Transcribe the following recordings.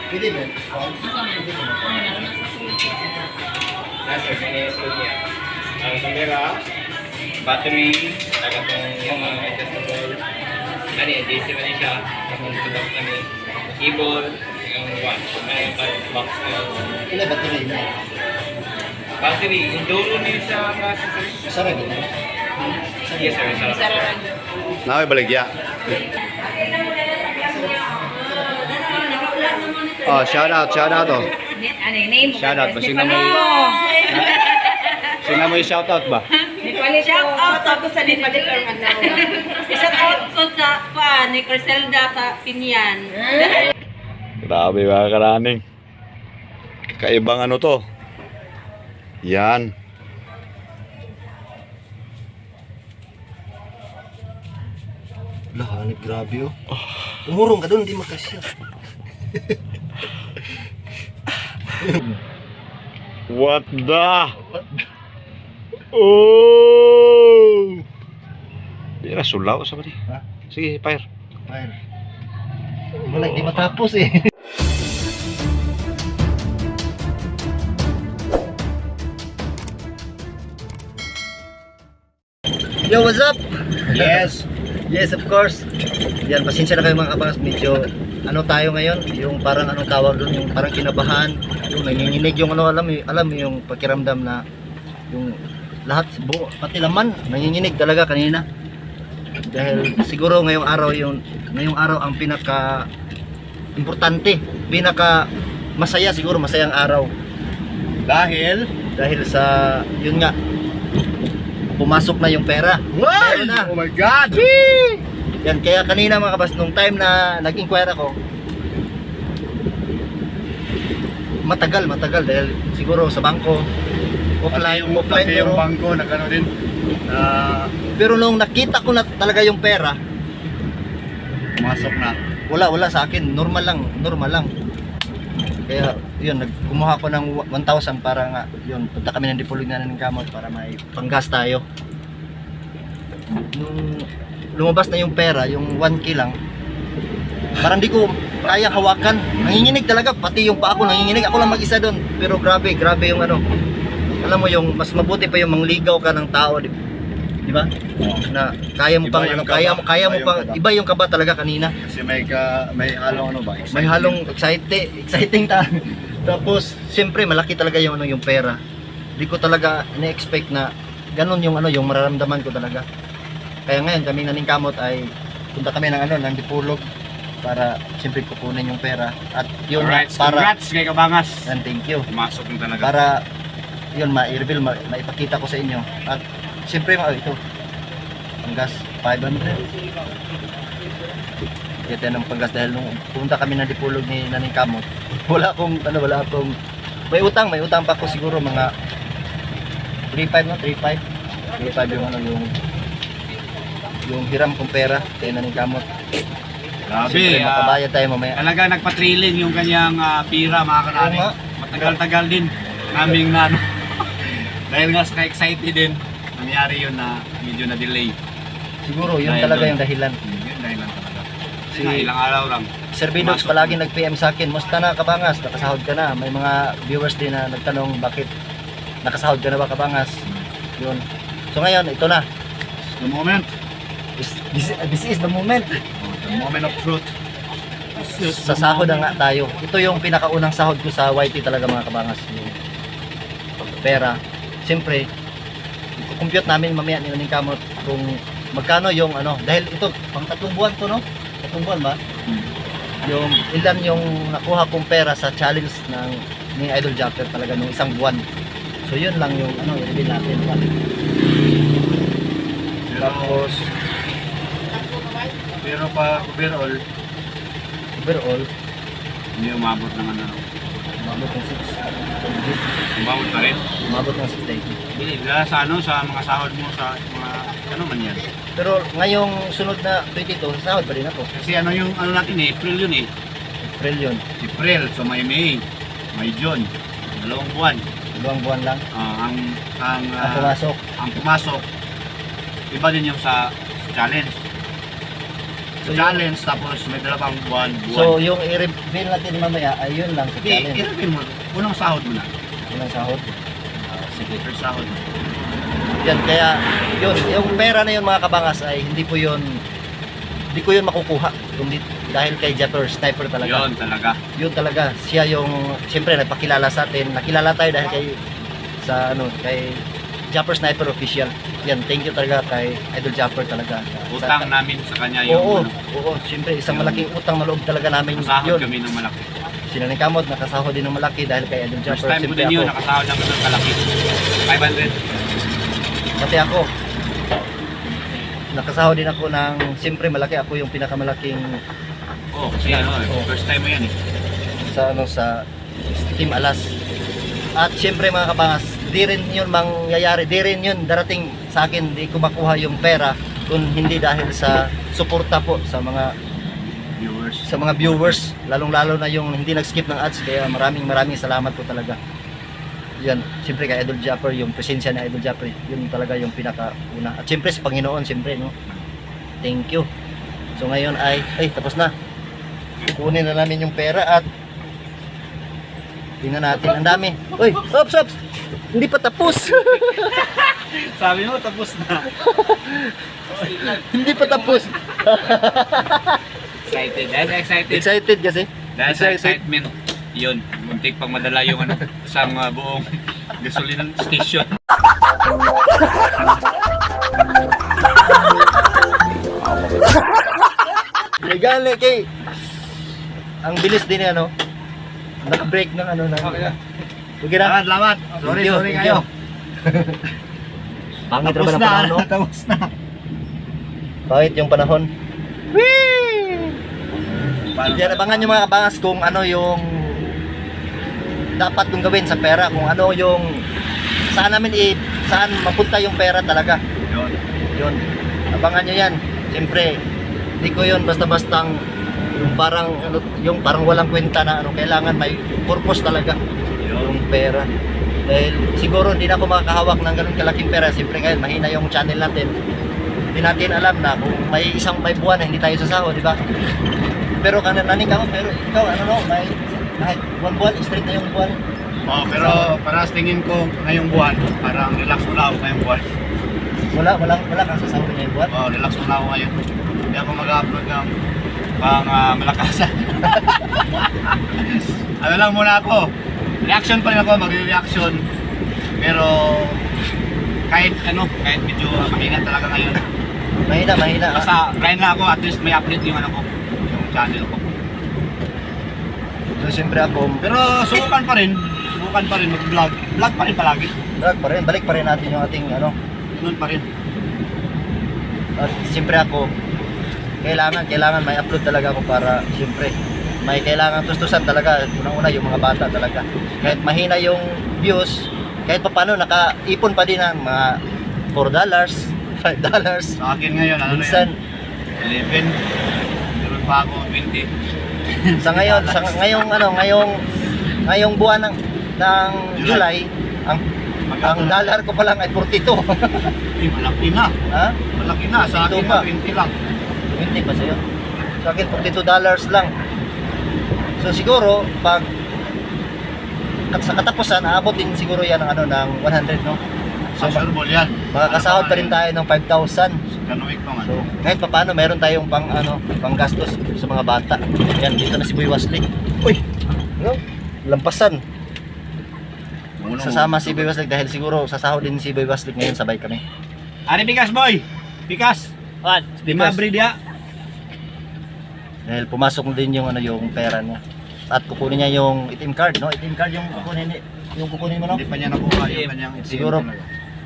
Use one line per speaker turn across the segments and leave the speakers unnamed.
Pwede ba?
Nasa kanya niya. Ang camera, battery, tagatong yung mga adjustable. Ano yan, DC man siya. Tapos tutok kami. Keyboard, yung watch. May box na yun.
Ilan battery na?
Battery, yung dulo niya sa processor.
Masarap yun.
Yes sir, sarap.
Naway baligya. Oh, shout out oh. Shout out ba? Sino mo yung shout out ba?
Shout out ako sa Nipalit Armanaw. Shout out ko sa ni Criselda sa Pinyan.
Grabe mga karaning. Kakaibang ano to. Yan.
Lah, hanip grabe oh. Umurong ka doon, hindi makasya.
What the? Oh! Di na sulaw sa ba di?
Ha?
Sige, fire.
Fire. Wala, hindi matapos eh. Yo, what's up? Yes. Yes, of course. Yan, pasensya na kayo mga kabangas. Medyo, ano tayo ngayon? Yung parang anong tawag doon, yung parang kinabahan. Yung nanginginig yung ano, alam mo yung pakiramdam na yung lahat, buo, pati laman, nanginginig talaga kanina. Dahil siguro ngayong araw ang pinaka importante, pinaka masaya siguro, masayang araw. Dahil sa, yun nga, pumasok na yung pera.
Wow!
Na.
Oh my God!
Yan, kaya kanina mga kabas, nung time na nag-inquire ako, matagal dahil siguro sa bangko, offline
yung
pero,
bangko, nagano din.
pero nung nakita ko na talaga yung pera,
Pumasok na.
wala sa akin, normal lang. Kaya yun, kumuha ko ng 1,000 para nga, yun, punta kami ng Dipolog na ng gamot para may panggas tayo. Nung lumabas na yung pera, yung 1K lang, parang di ko kaya hawakan. Nanginginig talaga, pati yung paa ko nanginginig. Ako lang mag-isa doon, pero grabe yung ano. Alam mo yung mas mabuti pa yung mangligaw ka ng tao, di ba? Na kaya mo
Iba
pang
yung
ano,
kaba.
kaya mo
Iba yung
pang
kaba.
iba yung kaba talaga kanina.
Kasi may halong ano ba?
May halong exciting tapos siyempre malaki talaga yung ano yung pera. Hindi ko talaga ina-expect na ganun yung ano yung mararamdaman ko talaga. Kaya ngayon kami naning kamot ay punta kami ng ano ng Dipolog para siyempre kukunin yung pera at yun
Alright,
para
congrats kay Kabangas.
and thank you
Pumasok yung talaga.
para yun ma-reveal maipakita ko sa inyo at siyempre ito panggas 500 kaya ng panggas dahil nung pumunta kami ng Dipolog ni Naning Kamot wala akong may utang pa ako siguro mga 3.5 no 3.5 yung ano yung hiram kong pera kay Naning Kamot.
Grabe,
Siyempre makabayad tayo mamaya.
talaga nagpa-trailing yung kanyang pira mga kanani.
Oo nga.
Matagal-tagal din naming na ano. Dahil nga sa excited din, nangyari yun na medyo na-delay.
Siguro yun
Dahil
talaga
doon.
yung dahilan.
Yun dahil lang talaga.
Si-
Kasi ilang araw lang.
Sir Bidox
Pumasok.
palagi nag-PM sa akin, musta na Kabangas? Nakasahod ka na. May mga viewers din na nagtanong bakit nakasahod ka na ba Kabangas? Yun. So ngayon, ito na.
The moment.
This is the moment.
The moment of truth.
Sa sahod na nga tayo. Ito yung pinakaunang sahod ko sa YT talaga mga Kabangas. Yung pera. Siyempre, compute namin mamaya ni Naning Kamot kung magkano yung ano. Dahil ito, pang 3 buwan to no? 3 buwan ba? Yung ilan yung nakuha kong pera sa challenge ng ni Idol Jacker talaga nung 1 buwan. So yun lang yung ano, i-reveal natin. Tapos
Pero pa overall, hindi umabot ng ano.
umabot ng 6.
Umabot pa rin.
Umabot ng 690.
Hindi, dahil sa ano, sa mga sahod mo, sa mga ano man yan.
Pero ngayong sunod na 22, sahod pa rin ako.
Kasi ano yung ano natin eh, April yun eh.
April yun.
April, so may May, may June, 2 buwan.
2 buwan lang.
Ang
Pumasok.
ang pumasok, iba din yung sa challenge.
So,
challenge, tapos may dalawang buwan.
So, yung i-reveal natin mamaya ay yun lang sa
Hindi,
challenge.
i-reveal mo. Unang sahod mo na.
Unang sahod.
Sige, first sahod mo.
Yan, kaya yun, yung pera na yun mga kabangas ay hindi ko yun makukuha. Kundi dahil kay Japper Sniper talaga.
Yun talaga.
Yun talaga. Siya yung, siyempre, nagpakilala sa atin. Nakilala tayo dahil kay Japper Sniper Official. Yan, thank you talaga kay Idol Japper talaga.
Utang namin sa kanya yung
Oo,
ano,
oo. Siyempre, isang malaking utang na loob talaga namin
sahod
yun.
kami ng malaki.
Sila ni Kamot, nakasahod din ng malaki dahil kay Idol
First
Japper.
time ko
Siyempre
din yun,
ako,
nakasahod namin ng kalaki. 500.
pati ako. Nakasahod din ako ng, siyempre malaki ako yung pinakamalaking
Oo, kasi ano, first time mo yan eh.
sa Team Alas. At siyempre mga kabangas, di rin yun mangyayari, di rin yun darating sa akin, di ko makuha yung pera kung hindi dahil sa suporta po sa mga viewers, lalong-lalo na yung hindi nag-skip ng ads, kaya maraming salamat po talaga. Yan, siyempre kay Idol Japper, yung presensya ni Idol Japper, yun talaga yung pinakauna. At siyempre sa Panginoon, siyempre, no? Thank you. So ngayon ay tapos na. Kukunin na namin yung pera at tingnan natin, ang dami. Uy, ops! Hindi pa tapos.
Sabi mo, tapos na.
Hindi pa tapos.
Excited. Dahil excited.
Excited kasi.
Dahil sa excitement, yun, muntik pang madala yung ano, isang buong gasolina station.
Legal kay. Ang bilis din ano. Naka-break ng ano na.
Okay na.
Okay na.
Salamat. Sorry
Thank you,
kayo.
thank you. Pangit
Tapos
naman ang
na,
panahon, no?
tapos na.
Pangit yung panahon. Yan, abangan nyo mga kabangas kung ano yung dapat kong gawin sa pera, kung ano yung saan mapunta yung pera talaga.
Yun.
Yun. Abangan nyo yan. Siyempre, hindi ko yun basta-bastang yung parang walang kwenta na ano, kailangan may purpose talaga yung pera. Dahil siguro hindi na ako makakahawak ng ganun kalaking pera. Siyempre ngayon, mahina yung channel natin. Hindi natin alam na kung may buwan na hindi tayo sasahod, di ba? Pero naning ka mo, pero ikaw, may kahit buwan, straight na yung buwan.
Oh, pero para sa tingin ko ngayong buwan, parang relax muna ako ngayong buwan.
Wala kang sasahod ngayong buwan.
Oh, relax muna ako ngayon. Hindi ako mag-upload ng pang malakasan. Ano lang muna ako. Reaction pa rin ako, magre-reaction. Pero kahit medyo mahina talaga ngayon.
Mahina.
Basta grind lang ako, at least may update yung yung channel ko.
So siyempre ako,
Pero subukan pa rin mag-vlog. Vlog pa rin palagi.
drag pa rin, balik pa rin natin yung ating
Doon pa rin.
at siyempre ako, kailangan may upload talaga ako para siyempre may kailangan tustusan talaga, unang-una yung mga bata talaga. Kahit mahina yung views, kahit pa paano nakaipon pa din ng mga $4, $5.
Sa akin ngayon,
Minsan,
11. Meron pa ako 20.
ngayong buwan ng July, ang dollar ko pa lang ay 42.
Malaki na.
Ha?
Malaki na. Sa akin
Ito ba?
20 lang.
20 pa sa'yo. Sa akin, $42 lang. So siguro, pag sa katapusan, aabot din siguro yan ng 100, no? So,
Sure ball yan.
makakasahod pa rin tayo ng 5,000.
Kanuwik pa man.
So, kahit pa paano, meron tayong pang gastos sa mga bata. Yan, dito na si Boy Waslik. Uy! No? Lampasan. Sasama si Boy Waslik dahil siguro sasahod din si Boy Waslik ngayon, sabay kami.
Ari Pikas boy! Pikas!
What?
Lima breed.
Dahil pumasok na din yung pera niya. At kukunin niya yung itim card, no? Itim card yung kukunin mo, no?
Hindi pa niya nakuha yung kanyang itim
Siguro
talaga.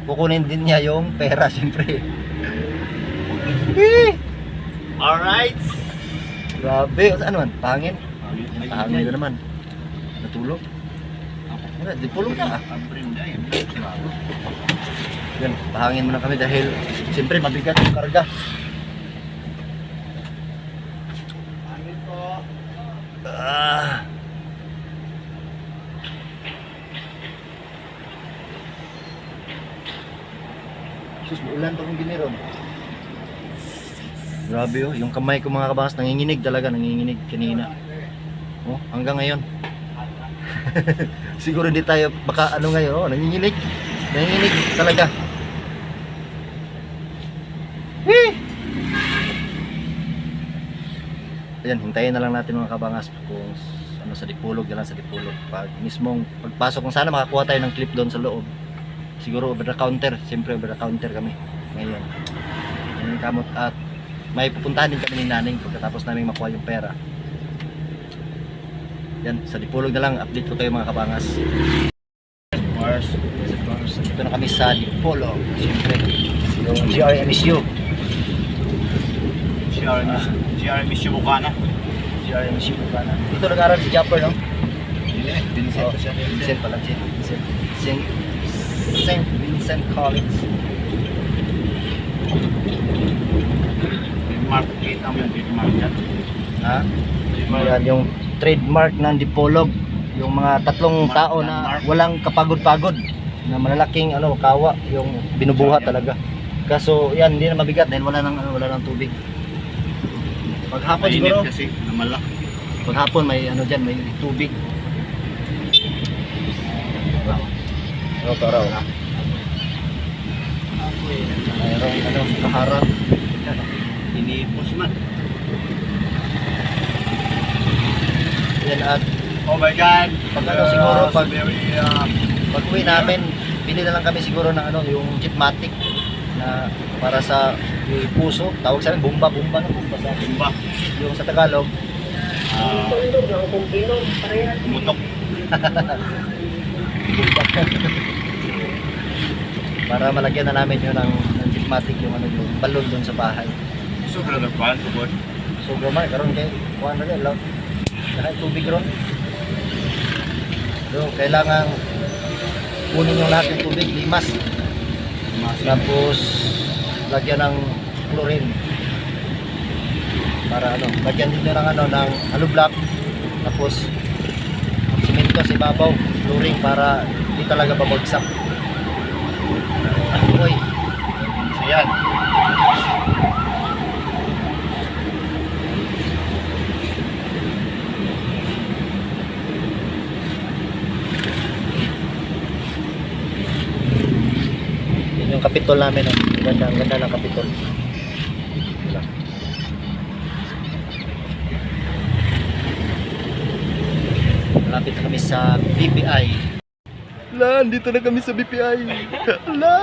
kukunin din niya yung pera, siyempre.
Alright.
Grabe, ano man? Pahangin? Pahangin na naman. Natulog? Wala, di pulong ka. Yan, pahangin muna kami dahil siyempre mabigat yung karga. Ah. Sus, ulan pa kong giniron. Grabe oh, yung kamay ko mga kabangas nanginginig talaga, nanginginig kanina. Oh, hanggang ngayon. Siguro hindi tayo baka ano ngayon, oh, nanginginig. Nanginginig talaga. Ayan, hintayin na lang natin mga kabangas kung ano sa Dipolog, na lang sa Dipolog. Pag mismong pagpasok, kung sana makakuha tayo ng clip doon sa loob. Siguro over the counter, siyempre over the counter kami ngayon. Yung kamot at may pupuntahan din kami ni Naning pagkatapos namin makuha yung pera. Yan, sa Dipolog na lang, update ko kayo mga kabangas. Mars, dito na kami sa Dipolog, siyempre. Yung GRMSU.
GRMSU Bukana.
GRMSU Bukana. Dito nag-aaral si Japper, no?
Vincent
Oh, Vincent pala, St. Vincent College.
Mark, kita mo yung trademark yan.
Ha? Yan yung trademark ng Dipolog. Yung mga tatlong tao na walang kapagod-pagod. Na malalaking ano, kawa. Yung binubuhat talaga. Kaso yan, hindi na mabigat dahil wala nang tubig. Paghapon siguro,
kasi namala.
paghapon may ano dyan, may tubig. Araw-araw. Mayroong ano, kaharap.
Inipos man.
Yan at
Oh my God!
Pag ano siguro, pag
very,
uwi namin, bili na lang kami siguro ng ano, yung Jetmatic na para sa yung puso. Tawag sa amin, bumba sa
Bumba.
yung sa Tagalog.
Tumutok.
Para malagyan na namin yun ng Jetmatic yung ano yung balon doon sa bahay.
Sobrang nagpahal ko po.
So man, karon kay kuan na lang. Saka tubig ron. So kailangan kunin yung lahat ng tubig, limas. Tapos lagyan ng chlorine. Para ano, lagyan din ng ano ng hollow block. Tapos simento sa ibabaw, chlorine para hindi talaga babagsak. Oy. So yan. Yan yung kapitol namin, oh. Ang ganda ng kapitol. Wala. Malapit na kami sa BPI. La, dito na kami sa BPI. La.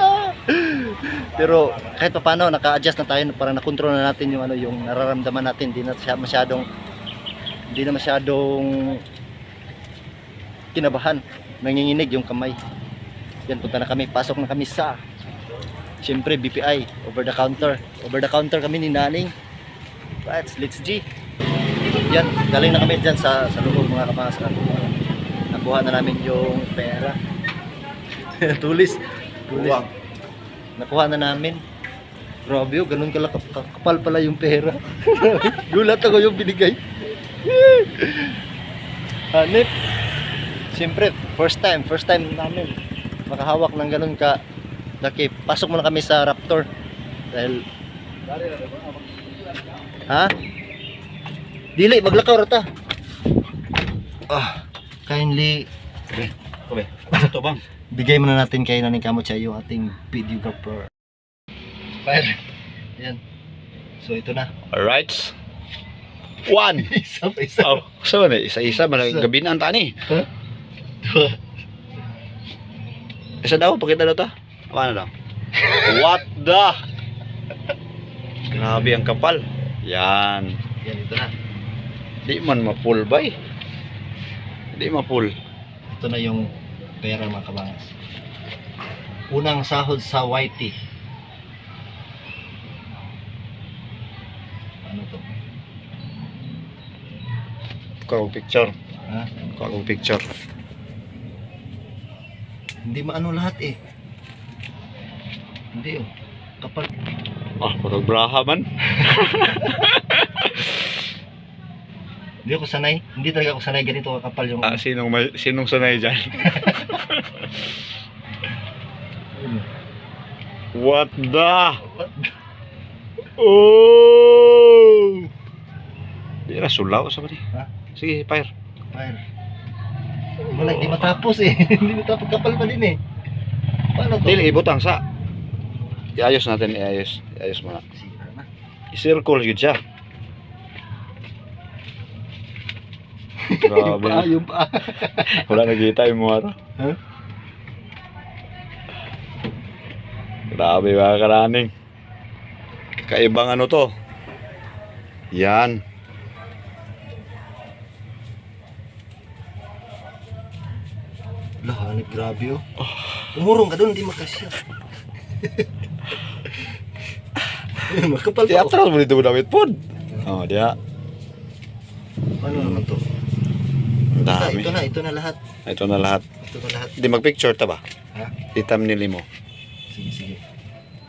Pero kahit pa paano naka-adjust na tayo para na-control na natin yung ano yung nararamdaman natin. Hindi na masyadong kinabahan. Nanginginig yung kamay. Yan, punta na kami, pasok na kami sa siyempre BPI, over the counter kami ni Naning. Let's G. Yan, galing na kami dyan sa loob mga kapasan. Nakuha na namin yung pera. tulis. Nakuha na namin. Grabe, ganun kapal pala yung pera. Gulat ako yung binigay. Hanip. Siyempre, first time namin makahawak ng ganun ka laki. Pasok muna kami sa Raptor dahil ha? Dili, maglakaw rata. Kindly
Ito bang?
bigay muna natin kay Naning Kamot siya yung ating videographer. Fire. Yan. So ito na.
Alright. One.
Isa pa isa.
Oh, so isa-isa
Isa.
gabi na ang tani.
Ha? Dua.
Isa daw, pakita daw ta. Ano daw? What the? Grabe ang kapal. Yan.
Yan, ito na.
Di man ma-full ba eh. Di ma-full.
Ito na yung pera mga kabangas. Unang sahod sa YT. Ano to?
Kung picture.
Ha?
Kung picture.
Hindi maano lahat eh. Hindi oh. Kapal.
Ah, pag braha man.
Hindi ako sanay. Hindi talaga ako sanay ganito kakapal yung
Ah, sinong sanay dyan? What the? Oh! Di ra sulaw sa ni.
Ha?
Sige, fire.
Fire. Wala, hindi matapos eh. Hindi matapos, kapal pa din eh. Paano to?
Dili ibutang sa. Iayos natin, iayos. Iayos mo na.
Sira na.
I-circle yun siya.
Yung paa,
Grabe.
yung paa.
Wala nakita yung mga to.
Ha?
Grabe mga karaning. Kaibang ano to. Yan.
Lahanip, grabe oh. Umurong ka doon, hindi makasya. Makapal pa oh.
Teatral mo dito mo damit po. Oh, dia.
Ano naman to?
Ang dami.
Ito na lahat.
Ito na lahat.
Ito na lahat.
Di mag-picture ta ba?
Ha?
I-thumbnail mo.
Sige, sige.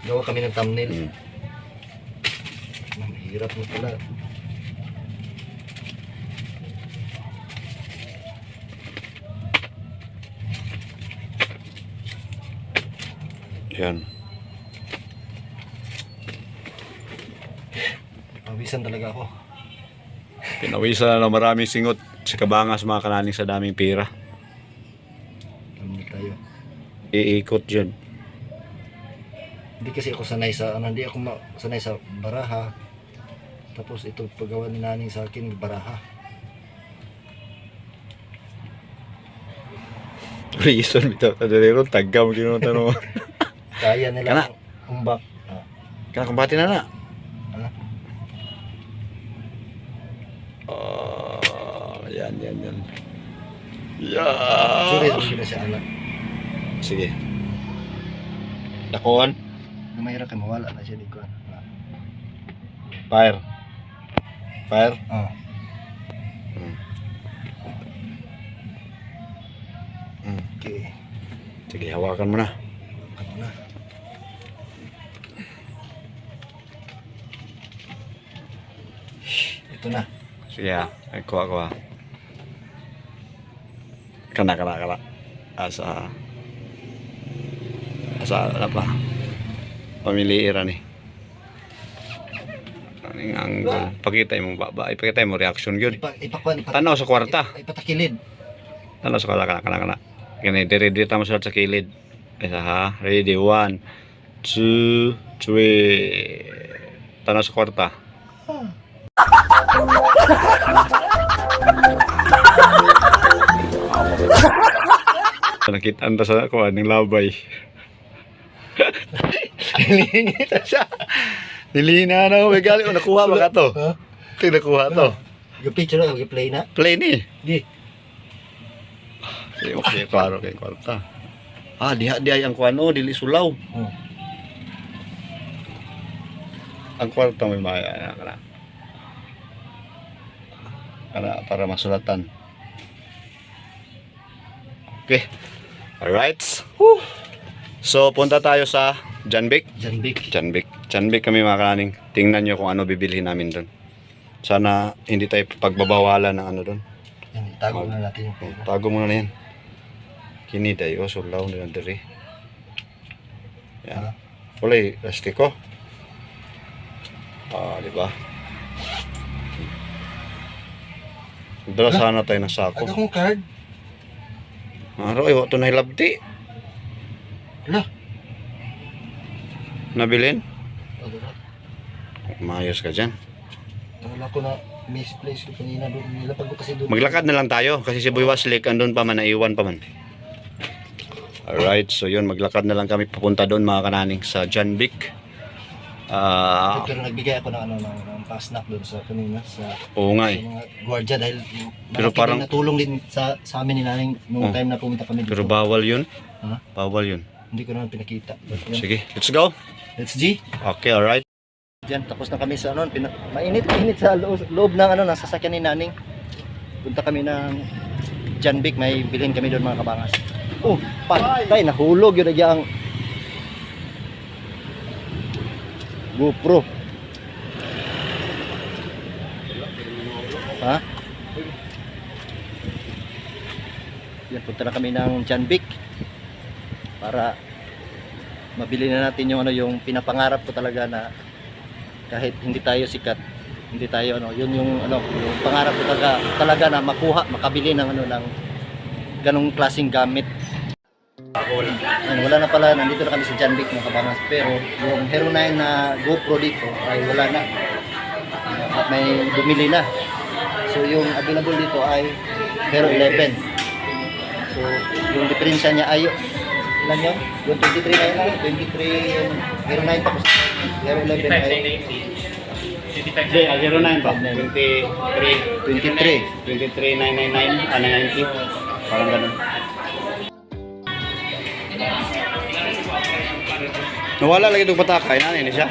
Gawa kami ng thumbnail.
Mm.
Mahirap na pala.
Yan.
Pawisan talaga ako.
Pinawisan na ng maraming singot sa kabangas mga kananing sa daming pera.
Ano tayo?
Iikot dyan.
Hindi kasi ako sanay sa, hindi ako sanay sa baraha. Tapos ito paggawa ni naning sa akin, baraha.
Reason bitaw. Tadaliro, tagam ginoon tanong.
Kaya nila
Kana?
umbak. Ah.
Kaya kumbati na na.
Ano?
Yan.
Sorry,
Yan.
sorry na siya anak.
Sige. Dakuan.
Na mahirap kayo mawala na siya di ko.
Fire. Fire.
Ah. Okay.
Sige, hawakan mo na.
Ano na? Ito na.
Sige ah. Ay, kuha. Kana. Asa ano pa? Pamiliira ni. Aning angle. Pakita mo baba. Ipakita mo reaction gyud.
Ipakuan.
Tanaw sa kwarta.
Ipatakilid.
Tanaw sa kwarta kana. Kani dire tamo sa kilid. Isa ha. Ready 1 2 3. Tanaw sa kwarta. Nakita anda sa kuan ng labay. Nilingita siya. Nilina na ako. Gali, nakuha ba ka to?
Ha?
Ito nakuha to.
Yung picture na, yung play na.
Play ni.
Di.
Okay, klaro kay kwarta. Diha ang kuan o, dili sulaw.
Hmm.
Ang kwarta may maya kana para masulatan. Okay. Alright. Whew. So, punta tayo sa Janbik. Janbik kami mga kananing. Tingnan nyo kung ano bibilhin namin doon. Sana hindi tayo pagbabawalan ng ano doon.
Yan, itago na natin yung pera.
Tago muna na yan. Kini dayo, sulaw na diri. Yan. Ulay, plastiko. Di ba? Dala sana tayo ng
Aga
sako.
kong card.
Araw, iwa ito na hilabti.
Ala.
Nabilin?
Aga.
Maayos ka dyan.
Wala ko na misplace ko kanina doon. Nilapag ko kasi doon.
Maglakad na lang tayo kasi si Boy Waslik andun pa man, naiwan pa man. Alright, so yun, maglakad na lang kami papunta doon mga kananing sa Janbik.
Pero nagbigay ako ng ng pa-snack doon sa kanina sa
Oo nga eh.
mga gwardiya dahil
Pero parang-
natulong din sa amin ni naning nung
Oh.
time na pumunta kami dito.
Pero bawal yun.
Ha?
Bawal yun.
Hindi ko naman pinakita. Yun.
Sige, let's go.
Let's G.
Okay, alright.
Diyan, tapos na kami sa mainit sa loob ng ng sasakyan ni Naning. Punta kami ng Janbik, may bilhin kami doon mga kabangas. Oh, patay, nahulog yun ang GoPro. Ha? Yan, punta na kami ng Janbik para mabili na natin yung yung pinapangarap ko talaga na kahit hindi tayo sikat, hindi tayo ano, yun yung ano, yung pangarap ko talaga na makuha, makabili ng ano ng ganong klaseng gamit. Ayun, wala na pala, nandito na kami sa John Vic mga kabangas, pero yung Hero 9 na GoPro dito ay wala na. At may bumili na. So yung available dito ay Hero 11. So yung diferensya niya ay ilan yun? Yung 23 na yun, 23 yung Hero 9 tapos Hero 11 ay
25.
Hindi, 09 pa.
23.
23,999, 90. Parang ganun. Nawala lagi itong patakay. Ano yun siya?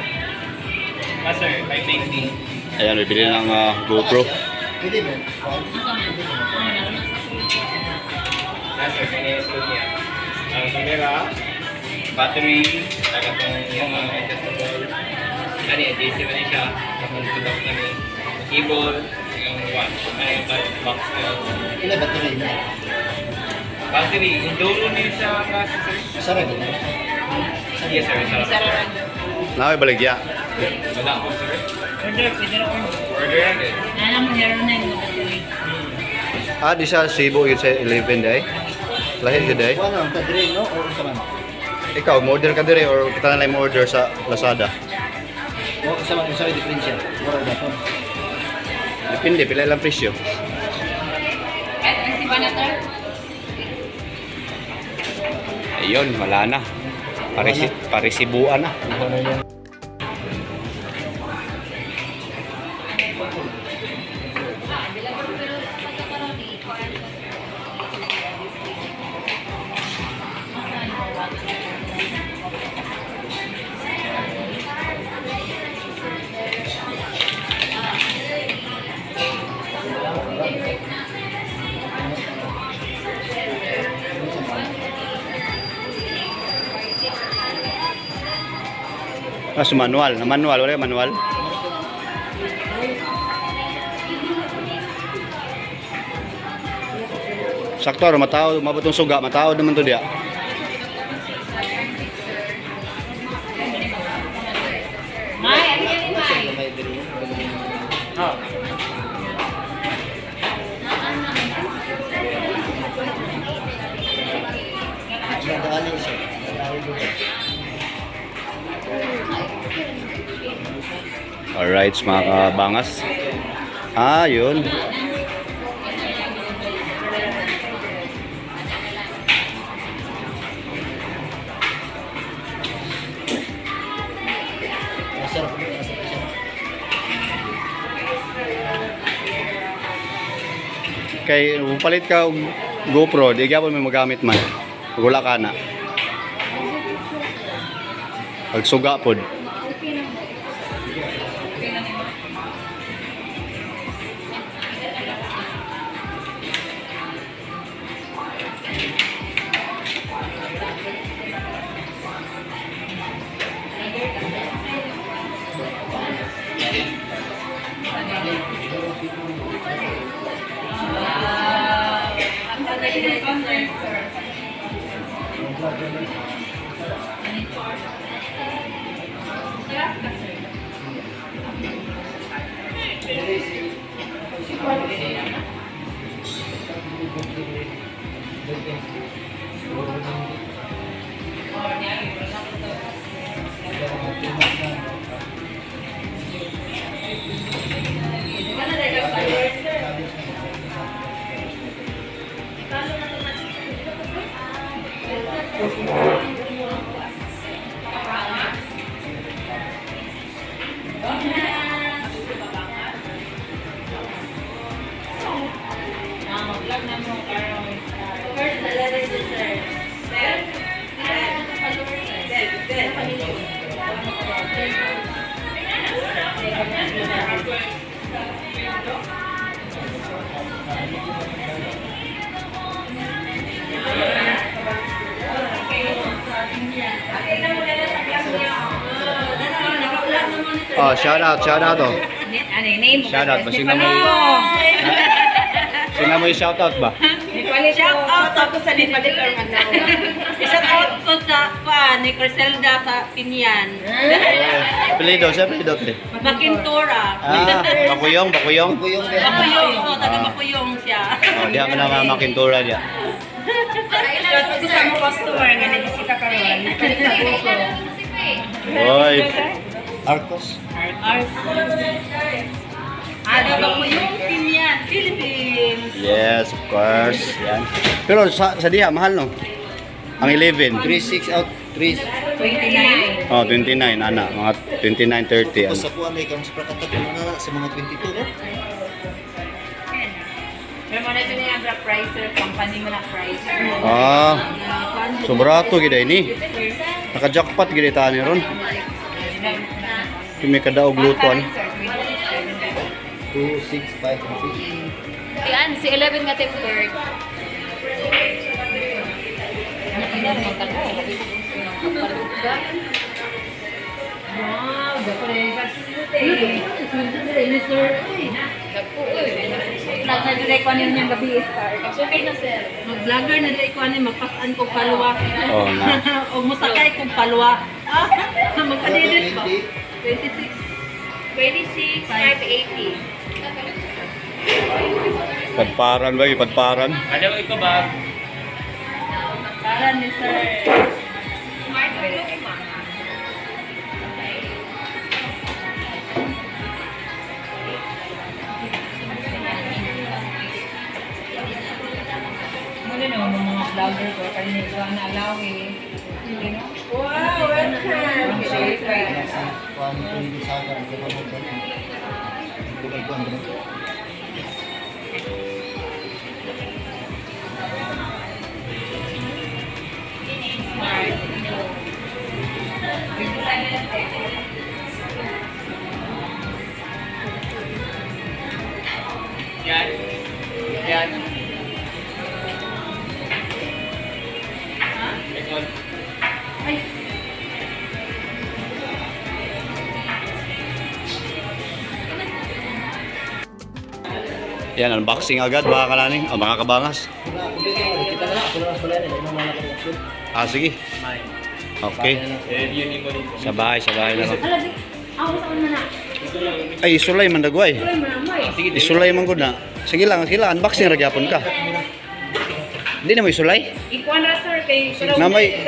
Sir, 590.
Ayan, bibili ng GoPro.
Pwede ba?
Sir, ini-exclude niya. Ang camera, battery, taga yung adjustable. Ano yan, DC ba siya? Tapos tutok namin. Keyboard, yung watch, yung box na.
Ilan battery na?
Battery, yung dulo niya sa processor.
Sarap yun.
Yes sir, sarap.
Baligya.
Wala po sir. Order agad.
Alam mo, meron na yung battery.
Di siya Cebu yun sa 11 day. Lahit yun day.
Ano, ang kadre, no? O sa man?
Ikaw, order ka dire or kita na lang mo order sa Lazada.
O sa man, sa diferensya. Wala ba ito?
Depende, pila lang presyo.
Si ba na, sir?
Ayun, wala na. Parisibuan na. Sa manual. Na manual, wala yung manual. Sakto, matao, mabutong suga, matao naman to dia.
May, ano yan ni May?
Alright, mga kabangas. Yun.
Masarap.
Kay palit ka og GoPro, di gyapon may magamit man. Wala ka na. Pag suga pod. Oh, shout out oh.
Ano yung name mo?
Shout out, sino mo yung shout out ba?
Shout out ako sa ni Palit or ano. Shout out ko sa ni Criselda sa Pinyan.
Apelido, siya apelido te.
Makintura.
Bakuyong.
Bakuyong din.
Bakuyong, taga Bakuyong siya.
Di ako na mamakintura niya.
Shout out sa mga customer nga nabisita karon. Sa buko.
Oy.
Arcos.
Taga Bakuyong, Pinyan, Philippines.
Yes, of course. Yan. Pero sa diha, mahal no? Ang 11.
36 out 3.
29.
Oh, 29, ana. Mga 29, 30.
Sa kuha may kang sprakat na sa mga 22 no.
Pero mo na ito niya ang pricer, company mo na pricer.
Sobrato gid ini. Naka-jackpot gid ta ni ron. Kami kadaog luton.
2, 6, 5, 6.
Yan, si 11 nga tip third. Wow, dapat na yung Nag-direct ko niyo yung gabi start. Okay na sir.
Mag-vlogger na dahil ko ano, magpasan kong palwa.
Oh, na.
O musakay kong palwa. Magkadidit ba? 26.
26, 580.
Padparan ba? Padparan.
Ano ito ba?
Para ni sir.
Smart look ma.
Muna naman mga vlogger ko. Kanina na alaw eh. Wow, welcome!
Kuha mo yung saga. Hindi mo mo ba? Bukay ko ang ganito.
Yan. Yan. Ito.
Yan, unboxing agad mga kalaning. O mga kabangas.
Kita na. Ako lang pala nila. Ino mga connection.
Sige. Okay.
Yun yung dito.
Sabay na lang.
Ako sa una na.
Ay, isulay man dagway.
Sige,
Isulay man gud na. Sige lang, unboxing ra gyapon ka. Hindi na mo isulay.
Ikuan ra sir kay
Na may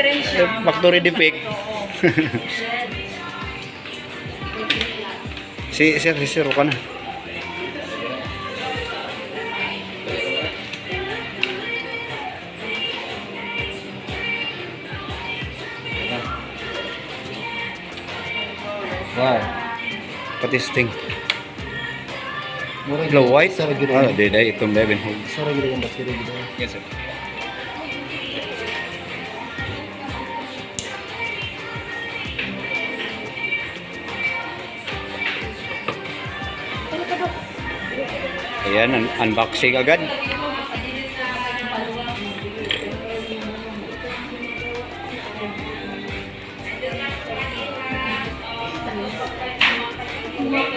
factory defect. Si sir ka na.
Wow.
Patisting.
Mura
Hello, white?
Sorry, gila.
Ah, day itong beben.
Sorry, gila yung basiri gila.
Yes, sir.
Ayan, unboxing agad.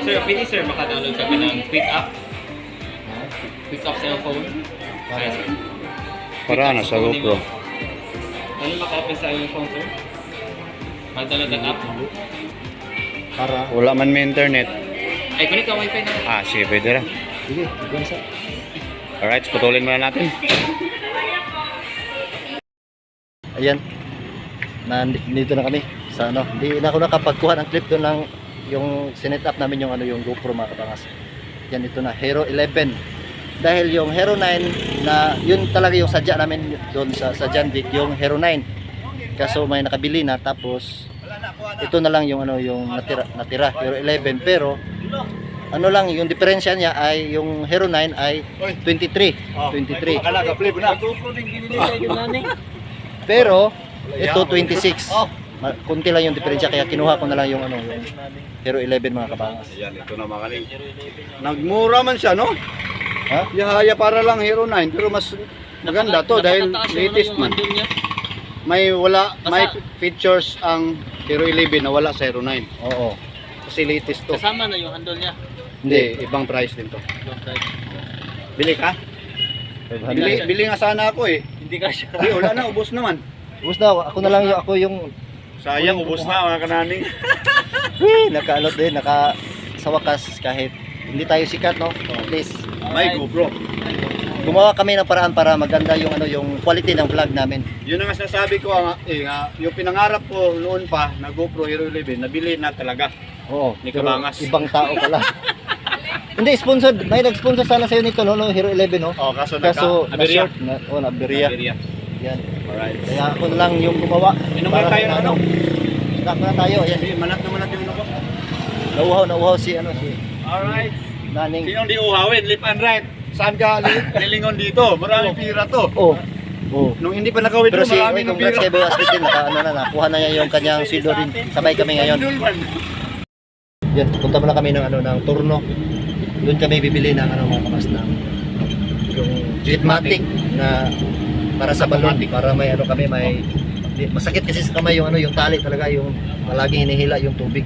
Sir, pwede sir maka-download ka ng Quick App? Quick App cellphone? Ay, sir.
Para na sa GoPro.
Ano maka-open sa iyong phone, sir? Mag-download ng app?
Para.
Wala man may internet.
Ay, connect ka wifi na.
Sige, pwede ra.
Sige, iguan sa.
Alright, putulin muna natin.
Ayan. Nandito na kami sa ano. Hindi na ako nakapagkuha ng clip doon lang yung sinet up namin yung ano yung GoPro mga katangas. Yan ito na Hero 11. Dahil yung Hero 9 na yun talaga yung sadya namin doon sa Janvic, yung Hero 9. Kaso may nakabili na tapos ito na lang yung ano yung natira Hero 11 pero ano lang yung diferensya niya ay yung Hero 9 ay 23. Pero ito 26. Kunti lang yung diferensya kaya kinuha ko na lang yung ano yung Hero 11 mga kabangas.
Ayan, ito na mga kaling. Nagmura man siya, no?
Ha?
Yahaya para lang Hero 9 pero mas maganda to dahil latest man. May features ang Hero 11 na wala sa Hero 9.
Oo.
Kasi latest to.
Kasama na yung handle niya.
Hindi, ibang price din to. Bili ka? Bili nga sana ako eh.
Hindi ka siya.
Di, wala na, ubos naman.
Ubus na, ako na lang yung, ako yung,
Sayang, ubos na mga kananing.
nakaalot din, sa wakas kahit hindi tayo sikat, no? At least,
May GoPro.
gumawa kami ng paraan para maganda yung yung quality ng vlog namin.
Yun ang sinasabi ko, yung pinangarap ko noon pa na GoPro Hero 11, nabili na talaga.
Oo,
Ni
pero
Kabangas.
ibang tao pala. Hindi, sponsored. May nag-sponsor sana sa'yo nito, no? Hero 11, no?
Oh, kaso
na-short. Na-aberya. Yan.
Alright.
Kaya ako na lang yung gumawa.
Inom lang tayo ng ano?
Snack na tayo. Ayan.
Manat yung ano ko.
Nauuhaw si
Alright.
Naning.
Sinong di uhawin? Lip and right. Saan ka lilingon dito? Maraming pira to.
Oh. Oh.
Nung hindi pa nakawin
Pero
to, maraming
congrats kay Boy Aslit din. Nakuha na niya yung kanyang sildo rin. Sabay kami ngayon. Yan, punta muna kami ng ng turno. Doon kami bibili ng mga kamas ng yung Jetmatic na para sa balon, para may kami may masakit kasi sa kamay yung yung tali talaga yung palaging hinihila yung tubig.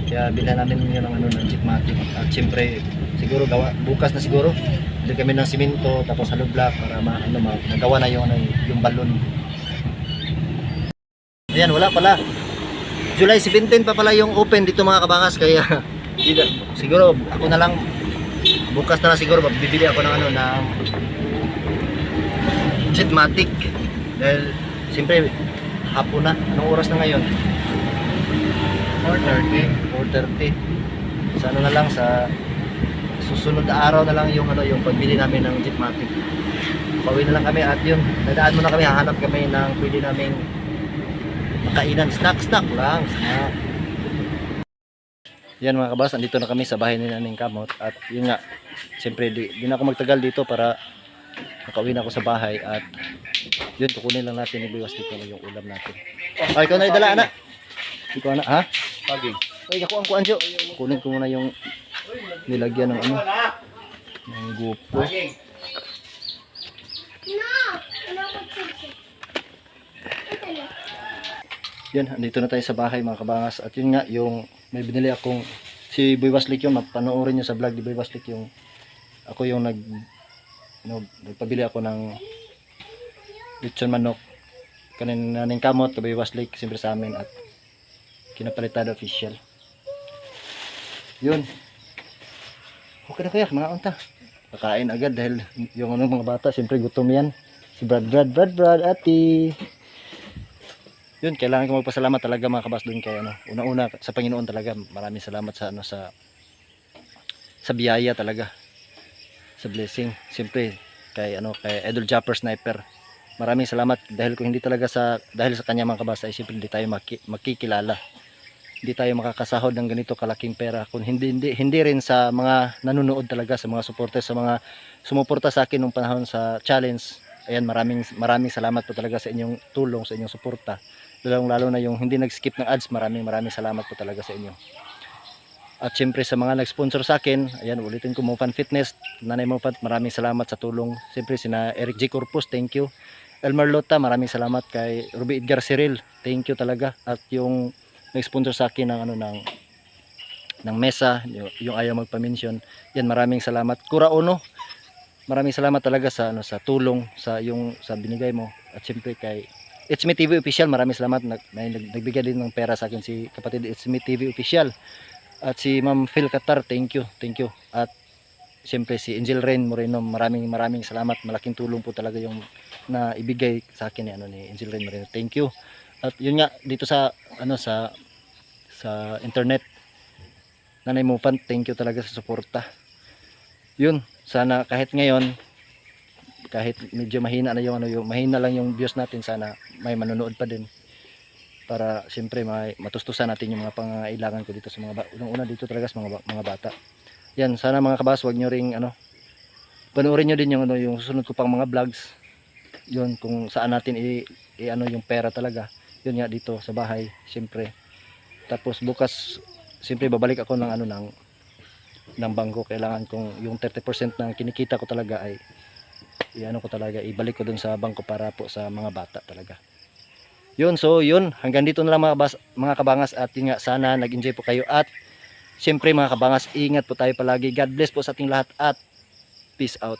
Kaya bilhan namin yun ng ng Jetmatic. At siyempre siguro bukas na siguro bili kami ng simento tapos hollow block para magawa na yung yung balon. Ayan, wala pala. July 17 pa pala yung open dito mga kabangas kaya siguro ako na lang bukas na lang siguro bibili ako ng ng Jetmatic dahil siyempre hapon na. Anong oras na ngayon? 4:30 sa na lang sa susunod na araw na lang yung yung pagbili namin ng Jetmatic. Pauwi na lang kami at yun dadaan muna kami, hahanap kami ng pwede naming makainan, snack lang, snack. Yan mga kabas, andito na kami sa bahay ni Naning Kamot at yun nga, siyempre di na ako magtagal dito para makauwi na ako sa bahay at yun, kukunin lang natin ni Biwas dito yung ulam natin. Ay, ikaw na idala, anak. Ikaw na, ha?
Paging.
Ay, ako ang kuanjo. Kunin ko muna yung nilagyan ng ng gupo. Yan, andito na tayo sa bahay mga kabangas at yun nga, yung may binili akong si Boy Waslik yung mapanoorin nyo sa vlog ni Boy Waslik yung ako yung nagpabili ako ng lechon manok kanina Naning Kamot, kay Boy Waslik, siyempre sa amin at Kinapalitada official. Yun. Okay na kaya, mga unta. Kakain agad dahil yung mga bata, siyempre gutom yan. Si Brad, ati. Yun, kailangan ko magpasalamat talaga mga kabas doon kay una-una sa Panginoon talaga. Maraming salamat sa sa biyaya talaga. Sa blessing. Siyempre kay kay Idol Japper Sniper. Maraming salamat dahil kung hindi talaga dahil sa kanya mga kabas ay siyempre hindi tayo makikilala. Hindi tayo makakasahod ng ganito kalaking pera kung hindi rin sa mga nanonood talaga, sa mga supporters, sa mga sumuporta sa akin nung panahon sa challenge. Ayan, maraming salamat po talaga sa inyong tulong, sa inyong suporta. Lalo na yung hindi nag-skip ng ads, maraming salamat po talaga sa inyo. At syempre sa mga nag-sponsor sa akin, ayan, ulitin ko, Mofan Fitness, Nanay Mofan, maraming salamat sa tulong. Syempre sina Eric G. Corpus, thank you. Elmer Lota, maraming salamat. Kay Ruby Edgar Cyril, thank you talaga. At yung nag-sponsor sa akin ng mesa, yung ayaw magpa-mention, yan, maraming salamat. Kura Uno, maraming salamat talaga sa sa tulong sa binigay mo. At syempre kay It's Me TV Official, maraming salamat. Nagbigay din ng pera sa akin si kapatid It's Me TV Official. At si Ma'am Phil Qatar, thank you. At syempre si Angel Rain Moreno, maraming salamat. Malaking tulong po talaga yung na ibigay sa akin ni Angel Rain Moreno. Thank you. At yun nga, dito sa sa internet, Nanay Mofan, thank you talaga sa suporta. Yun, sana kahit ngayon, kahit medyo mahina na yung mahina lang yung views natin, sana may manonood pa din para siyempre matustusan natin yung mga pangangailangan ko dito sa mga unang-una dito talaga sa mga bata. Yan, sana mga kabas, wag nyo ring panoorin nyo din yung susunod ko pang mga vlogs. Yun, kung saan natin yung pera talaga. Yun nga, dito sa bahay, siyempre. Tapos bukas siyempre babalik ako ng bangko. Kailangan kong yung 30% ng kinikita ko talaga ay ibalik ko dun sa bangko para po sa mga bata talaga. Yun, so yun, hanggang dito na lang mga kabangas at yun nga, sana nag-enjoy po kayo at siyempre mga kabangas, ingat po tayo palagi. God bless po sa ating lahat at peace out.